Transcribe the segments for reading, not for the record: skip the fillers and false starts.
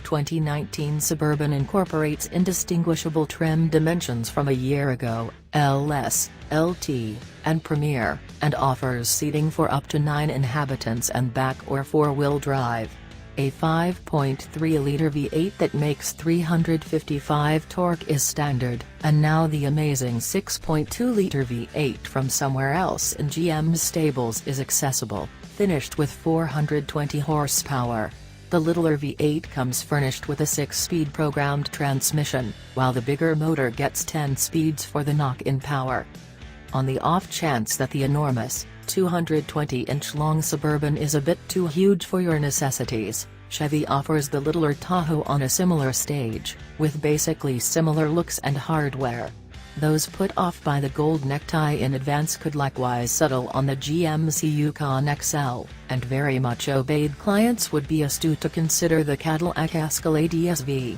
2019 Suburban incorporates indistinguishable trim dimensions from a year ago, LS, LT, and Premier, and offers seating for up to 9 inhabitants and back or four-wheel drive. A 5.3-liter V8 that makes 355 torque is standard, and now the amazing 6.2-liter V8 from somewhere else in GM's stables is accessible, finished with 420 horsepower. The littler V8 comes furnished with a 6-speed programmed transmission, while the bigger motor gets 10 speeds for the knock-in power. On the off chance that the enormous, 220-inch-long Suburban is a bit too huge for your necessities, Chevy offers the littler Tahoe on a similar stage, with basically similar looks and hardware. Those put off by the gold necktie in advance could likewise settle on the GMC Yukon XL, and very much obeyed clients would be astute to consider the Cadillac Escalade ESV.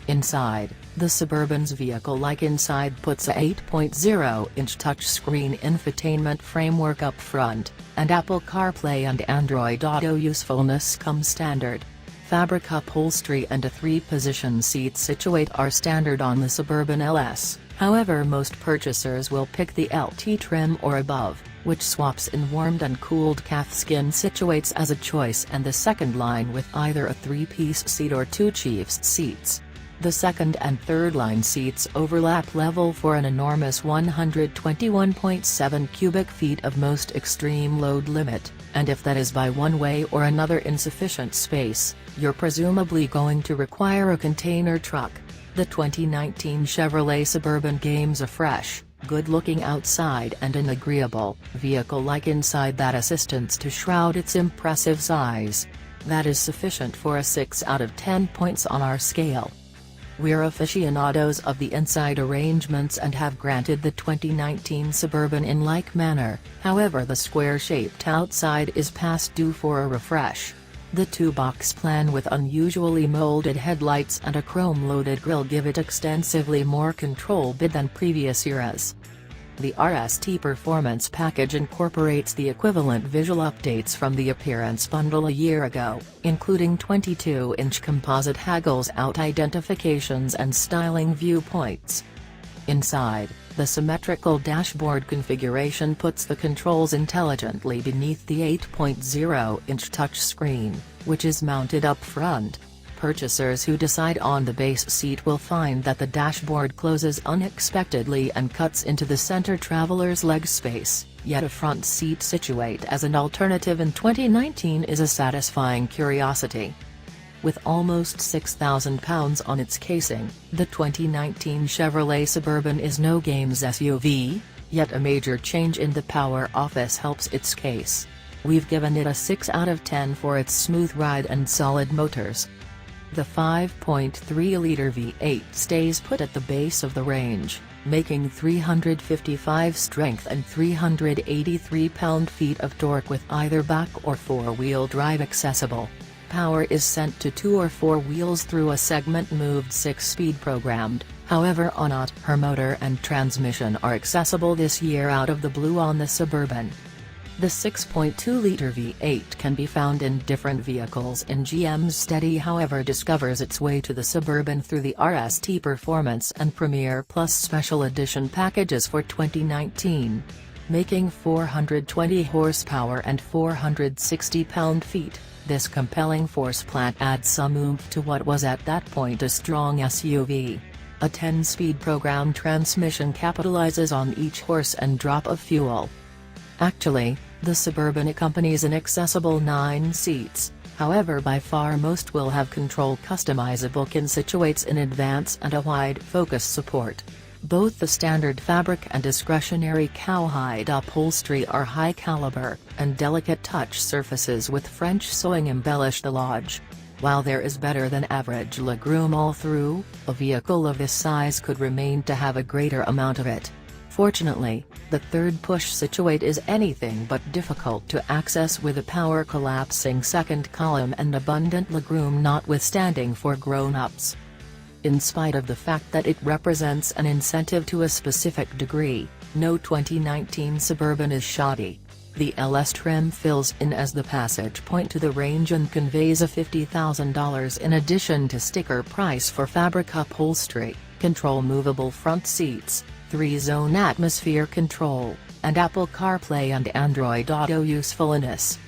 Inside, the Suburban's vehicle-like inside puts a 8.0-inch touchscreen infotainment framework up front, and Apple CarPlay and Android Auto usefulness come standard. Fabric upholstery and a 3-position seat situate are standard on the Suburban LS, however most purchasers will pick the LT trim or above, which swaps in warmed and cooled calfskin situates as a choice, and the second line with either a 3-piece seat or 2 chiefs seats. The second and third line seats overlap level for an enormous 121.7 cubic feet of most extreme load limit, and if that is by one way or another insufficient space, you're presumably going to require a container truck. The 2019 Chevrolet Suburban gains a fresh, good-looking outside and an agreeable, vehicle-like inside that assistance to shroud its impressive size. That is sufficient for a 6 out of 10 points on our scale. We're aficionados of the inside arrangements and have granted the 2019 Suburban in like manner, however the square-shaped outside is past due for a refresh. The 2-box plan with unusually molded headlights and a chrome-loaded grille give it extensively more control bid than previous eras. The RST Performance package incorporates the equivalent visual updates from the appearance bundle a year ago, including 22-inch composite haggles-out identifications and styling viewpoints. Inside, the symmetrical dashboard configuration puts the controls intelligently beneath the 8.0-inch touchscreen, which is mounted up front. Purchasers who decide on the base seat will find that the dashboard closes unexpectedly and cuts into the center traveler's leg space, yet a front seat situate as an alternative in 2019 is a satisfying curiosity. With almost 6,000 pounds on its casing, the 2019 Chevrolet Suburban is no games SUV, yet a major change in the power office helps its case. We've given it a 6 out of 10 for its smooth ride and solid motors. The 5.3-liter V8 stays put at the base of the range, making 355 strength and 383 pound-feet of torque with either back or four-wheel drive accessible. Power is sent to 2 or 4 wheels through a segment-moved 6-speed programmed, however her motor and transmission are accessible this year out of the blue on the Suburban. The 6.2-liter V8 can be found in different vehicles in GM's steady, however discovers its way to the Suburban through the RST Performance and Premier Plus Special Edition packages for 2019. Making 420 horsepower and 460 pound-feet, this compelling force plant adds some oomph to what was at that point a strong SUV. A 10-speed programmed transmission capitalizes on each horse and drop of fuel. Actually, the Suburban accompanies an accessible 9 seats, however by far most will have control customizable situates in advance and a wide focus support. Both the standard fabric and discretionary cowhide upholstery are high caliber, and delicate touch surfaces with French sewing embellish the lodge. While there is better than average legroom all through, a vehicle of this size could remain to have a greater amount of it. Fortunately, the third push situate is anything but difficult to access with a power collapsing second column and abundant legroom notwithstanding for grown-ups. In spite of the fact that it represents an incentive to a specific degree, no 2019 Suburban is shoddy. The LS trim fills in as the passage point to the range and conveys a $50,000 in addition to sticker price for fabric upholstery, control movable front seats, 3-zone atmosphere control, and Apple CarPlay and Android Auto usefulness.